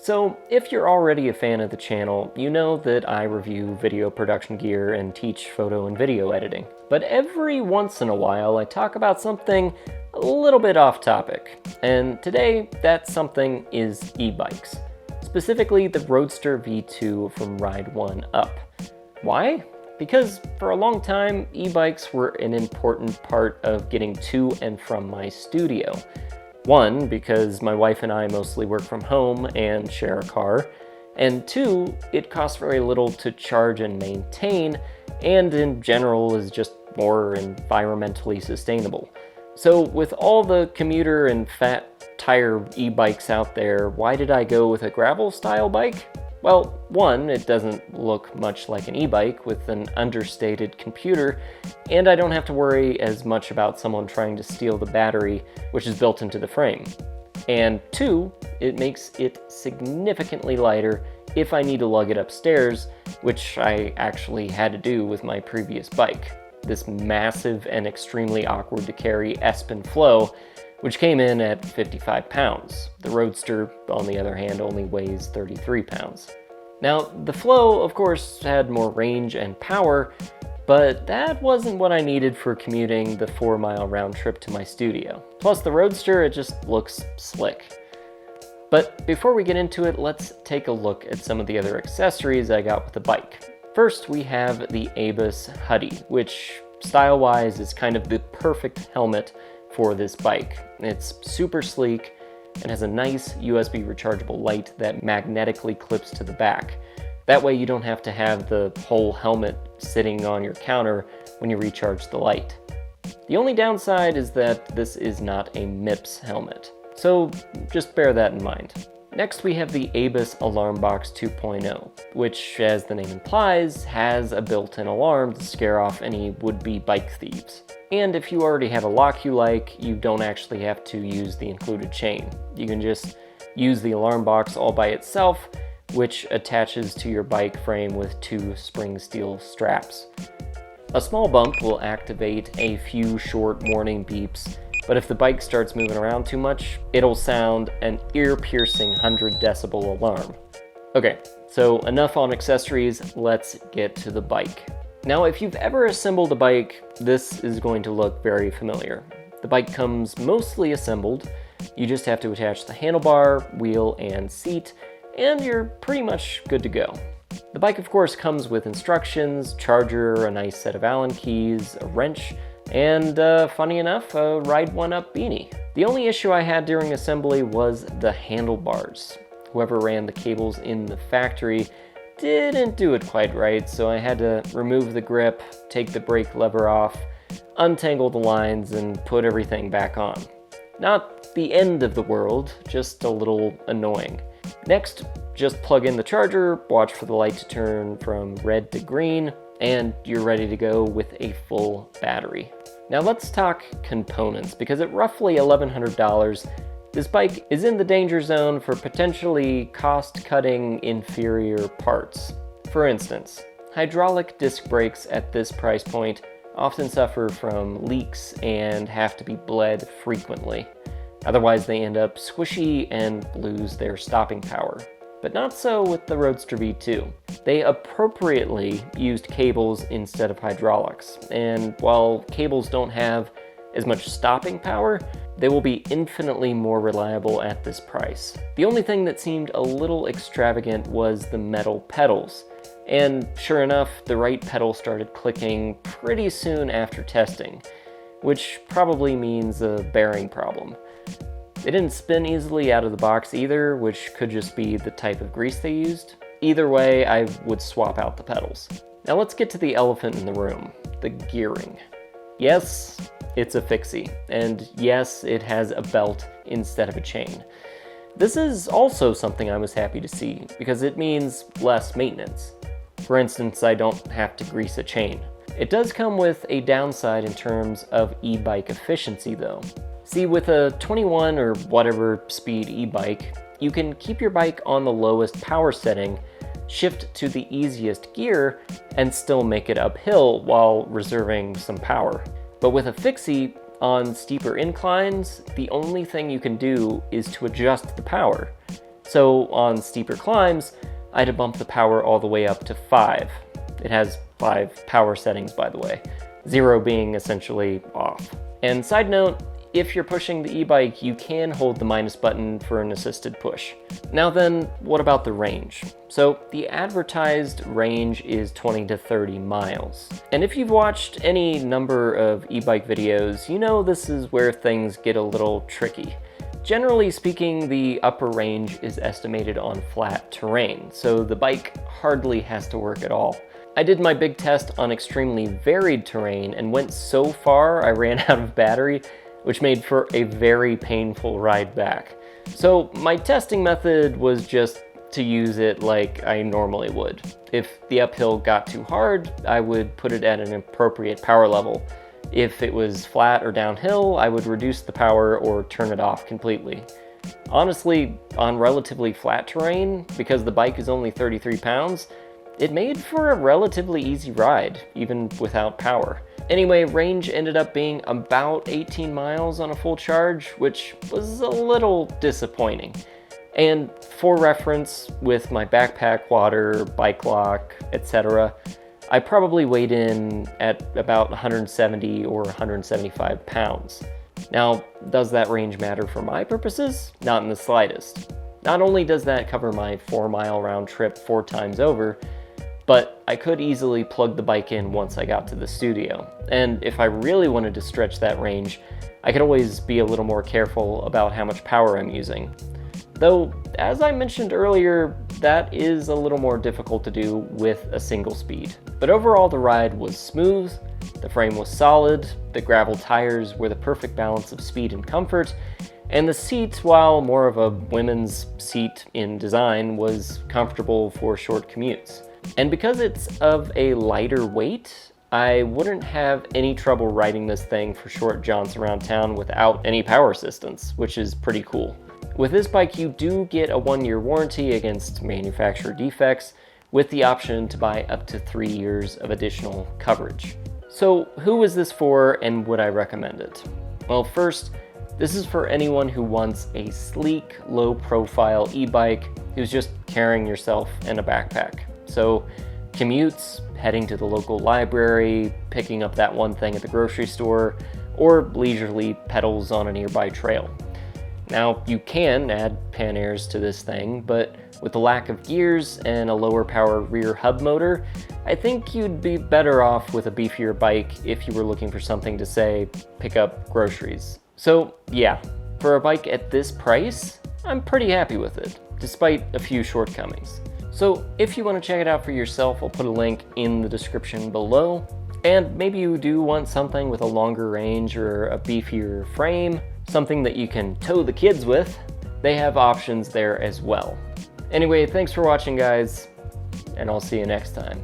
So if you're already a fan of the channel, you know that I review video production gear and teach photo and video editing. But every once in a while I talk about something a little bit off topic. And today that something is e-bikes. Specifically the Roadster V2 from Ride1Up. Why? Because for a long time, e-bikes were an important part of getting to and from my studio. One, because my wife and I mostly work from home and share a car, and two, it costs very little to charge and maintain, and in general is just more environmentally sustainable. So with all the commuter and fat tire e-bikes out there, why did I go with a gravel style bike? Well, one, it doesn't look much like an e-bike with an understated computer, and I don't have to worry as much about someone trying to steal the battery, which is built into the frame. And two, it makes it significantly lighter if I need to lug it upstairs, which I actually had to do with my previous bike. This massive and extremely awkward to carry Espen Flow, which came in at 55 pounds. The Roadster, on the other hand, only weighs 33 pounds. Now, the Flow, of course, had more range and power, but that wasn't what I needed for commuting the 4-mile round trip to my studio. Plus, the Roadster, it just looks slick. But before we get into it, let's take a look at some of the other accessories I got with the bike. First, we have the Abus hoodie, which style-wise is kind of the perfect helmet for this bike. It's super sleek and has a nice USB rechargeable light that magnetically clips to the back. That way you don't have to have the whole helmet sitting on your counter when you recharge the light. The only downside is that this is not a MIPS helmet, so just bear that in mind. Next we have the Abus Alarm Box 2.0, which, as the name implies, has a built-in alarm to scare off any would-be bike thieves. And if you already have a lock you like, you don't actually have to use the included chain. You can just use the alarm box all by itself, which attaches to your bike frame with 2 spring steel straps. A small bump will activate a few short warning beeps, but if the bike starts moving around too much, it'll sound an ear-piercing 100 decibel alarm. Okay, so enough on accessories, let's get to the bike. Now, if you've ever assembled a bike, this is going to look very familiar. The bike comes mostly assembled. You just have to attach the handlebar, wheel, and seat, and you're pretty much good to go. The bike, of course, comes with instructions, charger, a nice set of Allen keys, a wrench, and funny enough, a Ride1Up beanie. The only issue I had during assembly was the handlebars. Whoever ran the cables in the factory didn't do it quite right, so I had to remove the grip, take the brake lever off, untangle the lines, and put everything back on. Not the end of the world, just a little annoying. Next, just plug in the charger, watch for the light to turn from red to green, and you're ready to go with a full battery. Now let's talk components, because at roughly $1,100, this bike is in the danger zone for potentially cost-cutting inferior parts. For instance, hydraulic disc brakes at this price point often suffer from leaks and have to be bled frequently. Otherwise they end up squishy and lose their stopping power. But not so with the Roadster V2. They appropriately used cables instead of hydraulics, and while cables don't have as much stopping power, they will be infinitely more reliable at this price. The only thing that seemed a little extravagant was the metal pedals, and sure enough, the right pedal started clicking pretty soon after testing, which probably means a bearing problem. They didn't spin easily out of the box either, which could just be the type of grease they used. Either way, I would swap out the pedals. Now let's get to the elephant in the room, the gearing. Yes, it's a fixie, and yes, it has a belt instead of a chain. This is also something I was happy to see, because it means less maintenance. For instance, I don't have to grease a chain. It does come with a downside in terms of e-bike efficiency though. See, with a 21 or whatever speed e-bike, you can keep your bike on the lowest power setting, shift to the easiest gear, and still make it uphill while reserving some power. But with a fixie, on steeper inclines, the only thing you can do is to adjust the power. So on steeper climbs, I had to bump the power all the way up to 5. It has 5 power settings, by the way, 0 being essentially off. And side note, if you're pushing the e-bike, you can hold the minus button for an assisted push. Now then, what about the range? So the advertised range is 20 to 30 miles. And if you've watched any number of e-bike videos, you know this is where things get a little tricky. Generally speaking, the upper range is estimated on flat terrain, so the bike hardly has to work at all. I did my big test on extremely varied terrain and went so far I ran out of battery, which made for a very painful ride back. So my testing method was just to use it like I normally would. If the uphill got too hard, I would put it at an appropriate power level. If it was flat or downhill, I would reduce the power or turn it off completely. Honestly, on relatively flat terrain, because the bike is only 33 pounds, it made for a relatively easy ride, even without power. Anyway, range ended up being about 18 miles on a full charge, which was a little disappointing. And for reference, with my backpack, water, bike lock, etc., I probably weighed in at about 170 or 175 pounds. Now, does that range matter for my purposes? Not in the slightest. Not only does that cover my 4-mile round trip 4 times over, but I could easily plug the bike in once I got to the studio. And if I really wanted to stretch that range, I could always be a little more careful about how much power I'm using. Though, as I mentioned earlier, that is a little more difficult to do with a single speed. But overall, the ride was smooth, the frame was solid, the gravel tires were the perfect balance of speed and comfort, and the seat, while more of a women's seat in design, was comfortable for short commutes. And because it's of a lighter weight, I wouldn't have any trouble riding this thing for short jaunts around town without any power assistance, which is pretty cool. With this bike, you do get a 1-year warranty against manufacturer defects, with the option to buy up to 3 years of additional coverage. So who is this for, and would I recommend it? Well, first, this is for anyone who wants a sleek, low-profile e-bike who's just carrying yourself in a backpack. So commutes, heading to the local library, picking up that one thing at the grocery store, or leisurely pedals on a nearby trail. Now, you can add panniers to this thing, but with the lack of gears and a lower power rear hub motor, I think you'd be better off with a beefier bike if you were looking for something to, say, pick up groceries. So yeah, for a bike at this price, I'm pretty happy with it, despite a few shortcomings. So if you want to check it out for yourself, I'll put a link in the description below. And maybe you do want something with a longer range or a beefier frame, something that you can tow the kids with. They have options there as well. Anyway, thanks for watching, guys, and I'll see you next time.